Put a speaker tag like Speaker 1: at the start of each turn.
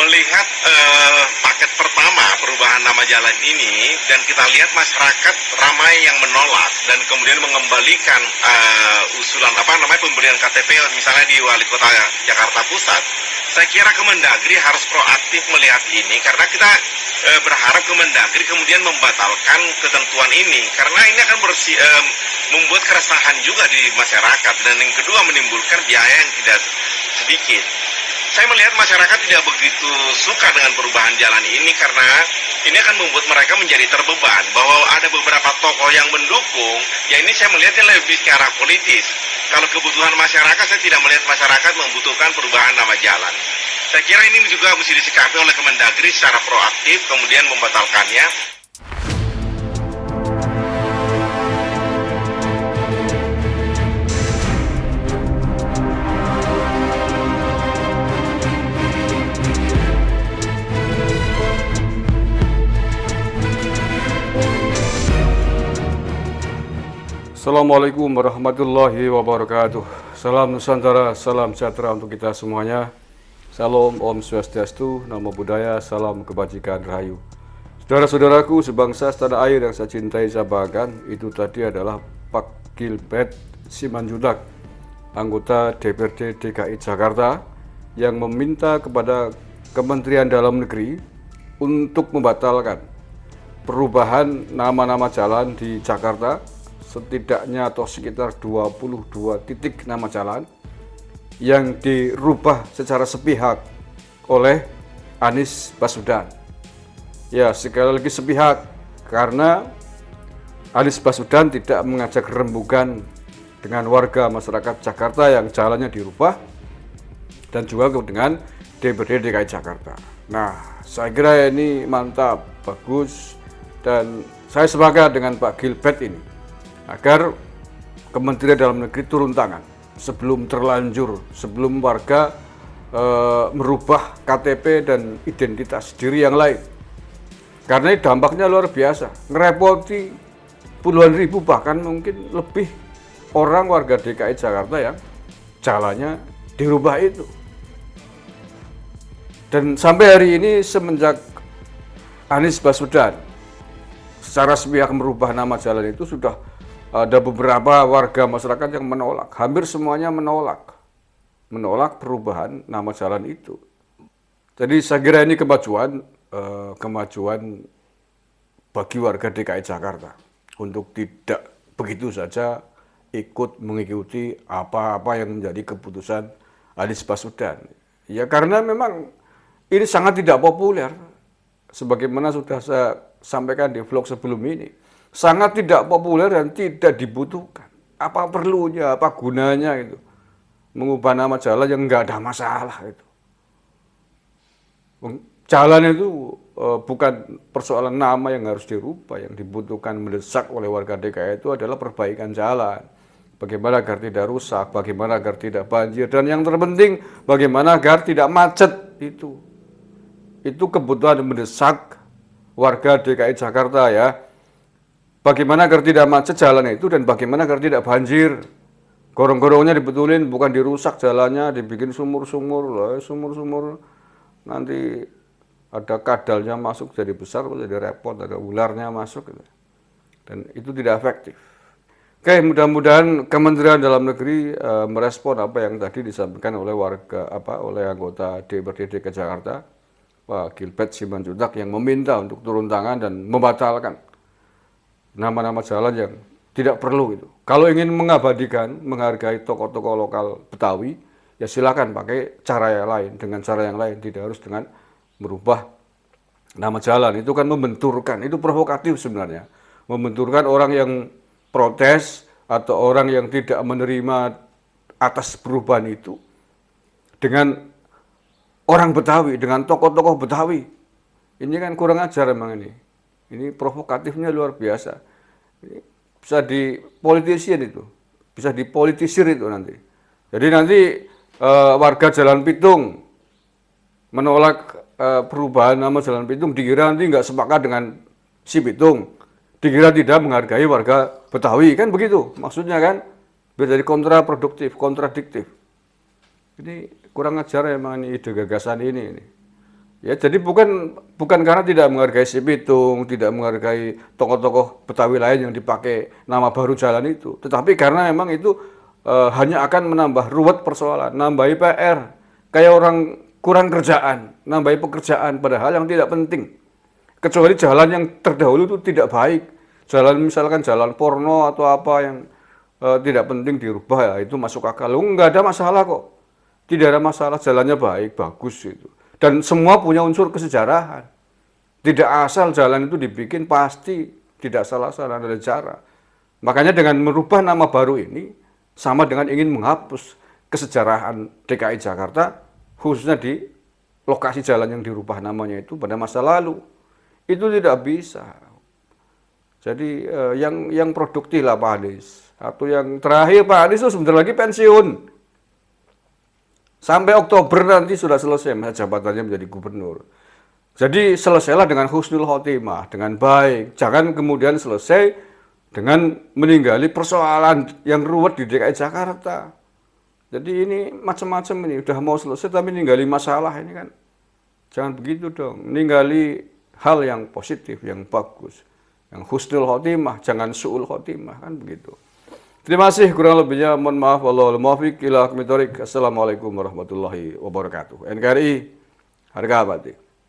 Speaker 1: Melihat paket pertama perubahan nama jalan ini, dan kita lihat masyarakat ramai yang menolak dan kemudian mengembalikan usulan pemberian KTP misalnya di Wali Kota Jakarta Pusat. Saya kira Kemendagri harus proaktif melihat ini, karena kita berharap Kemendagri kemudian membatalkan ketentuan ini, karena ini akan membuat keresahan juga di masyarakat, dan yang kedua menimbulkan biaya yang tidak sedikit. Saya melihat masyarakat tidak begitu suka dengan perubahan jalan ini, karena ini akan membuat mereka menjadi terbeban, bahwa ada beberapa tokoh yang mendukung. Ya, ini saya melihatnya lebih ke arah politis. Kalau kebutuhan masyarakat, saya tidak melihat masyarakat membutuhkan perubahan nama jalan. Saya kira ini juga mesti disikapi oleh Kemendagri secara proaktif, kemudian membatalkannya.
Speaker 2: Assalamualaikum warahmatullahi wabarakatuh. Salam Nusantara, salam sejahtera untuk kita semuanya. Salam, Om Swastiastu, Namo Buddhaya, salam kebajikan rahayu. Saudara-saudaraku sebangsa setanah air yang saya cintai, saya banggakan, itu tadi adalah Pak Gilbert Simanjuntak, anggota DPRD DKI Jakarta, yang meminta kepada Kementerian Dalam Negeri untuk membatalkan perubahan nama-nama jalan di Jakarta, setidaknya atau sekitar 22 titik nama jalan yang dirubah secara sepihak oleh Anies Baswedan. Ya, sekali lagi sepihak, karena Anies Baswedan tidak mengajak rembugan dengan warga masyarakat Jakarta yang jalannya dirubah, dan juga dengan DPRD DKI Jakarta. Nah, saya kira ini mantap, bagus, dan saya sepakat dengan Pak Gilbert ini, agar Kementerian Dalam Negeri turun tangan sebelum terlanjur, sebelum warga merubah KTP dan identitas diri yang lain. Karena dampaknya luar biasa, ngerepoti puluhan ribu, bahkan mungkin lebih orang warga DKI Jakarta yang jalannya dirubah itu. Dan sampai hari ini semenjak Anies Baswedan secara sepihak merubah nama jalan itu, sudah ada beberapa warga masyarakat yang menolak, hampir semuanya menolak perubahan nama jalan itu. Jadi saya kira ini kemajuan bagi warga DKI Jakarta untuk tidak begitu saja ikut mengikuti apa-apa yang menjadi keputusan Anies Baswedan. Ya, karena memang ini sangat tidak populer, sebagaimana sudah saya sampaikan di vlog sebelum ini. Sangat tidak populer dan tidak dibutuhkan. Apa perlunya, apa gunanya itu mengubah nama jalan yang nggak ada masalah itu. Jalan itu bukan persoalan nama yang harus dirubah, yang dibutuhkan mendesak oleh warga DKI itu adalah perbaikan jalan. Bagaimana agar tidak rusak, bagaimana agar tidak banjir, dan yang terpenting bagaimana agar tidak macet itu. Itu kebutuhan mendesak warga DKI Jakarta, ya. Bagaimana agar tidak macet jalan itu, dan bagaimana agar tidak banjir. Gorong-gorongnya dibetulin, bukan dirusak jalannya, dibikin sumur-sumur. Sumur-sumur nanti ada kadalnya masuk jadi besar, jadi repot, ada ularnya masuk. Dan itu tidak efektif. Oke, mudah-mudahan Kementerian Dalam Negeri merespon apa yang tadi disampaikan oleh oleh anggota DPRD DKI Jakarta, Pak Gilbert Simanjuntak, yang meminta untuk turun tangan dan membatalkan nama-nama jalan yang tidak perlu itu. Kalau ingin mengabadikan, menghargai tokoh-tokoh lokal Betawi, ya silakan pakai cara yang lain, dengan cara yang lain, tidak harus dengan merubah nama jalan. Itu kan membenturkan, itu provokatif sebenarnya. Membenturkan orang yang protes atau orang yang tidak menerima atas perubahan itu dengan orang Betawi, dengan tokoh-tokoh Betawi. Ini kan kurang ajar memang ini. Ini provokatifnya luar biasa. Ini bisa dipolitisir itu, bisa dipolitisir itu nanti. Jadi nanti warga Jalan Pitung menolak perubahan nama Jalan Pitung, dikira nanti nggak sepakat dengan si Pitung, dikira tidak menghargai warga Betawi, kan begitu maksudnya kan, biar jadi kontraproduktif, kontradiktif. Ini kurang ajar emang ini ide gagasan ini. Ya, jadi bukan karena tidak menghargai si Pitung, tidak menghargai tokoh-tokoh Betawi lain yang dipakai nama baru jalan itu, tetapi karena memang itu hanya akan menambah ruwet persoalan, nambahi PR, kayak orang kurang kerjaan, nambahi pekerjaan padahal yang tidak penting. Kecuali jalan yang terdahulu itu tidak baik, jalan misalkan jalan porno atau apa yang tidak penting dirubah, ya itu masuk akal. Nggak ada masalah kok, tidak ada masalah, jalannya baik, bagus itu. Dan semua punya unsur kesejarahan. Tidak asal jalan itu dibikin, pasti tidak salah-salah, ada cara. Makanya dengan merubah nama baru ini, sama dengan ingin menghapus kesejarahan DKI Jakarta, khususnya di lokasi jalan yang dirubah namanya itu pada masa lalu. Itu tidak bisa. Jadi yang produktif lah Pak Anies. Atau yang terakhir Pak Anies itu sebentar lagi pensiun. Sampai Oktober nanti sudah selesai masa jabatannya menjadi gubernur. Jadi selesailah dengan husnul khotimah, dengan baik. Jangan kemudian selesai dengan meninggali persoalan yang ruwet di DKI Jakarta. Jadi ini macam-macam ini, udah mau selesai tapi ninggali masalah ini kan. Jangan begitu dong, ninggali hal yang positif, yang bagus. Yang husnul khotimah, jangan su'ul khotimah, kan begitu. Terima kasih, kurang lebihnya mohon maaf, wallahul muwaffiq ila aqwamit thoriq. Assalamualaikum warahmatullahi wabarakatuh. NKRI harga abadi.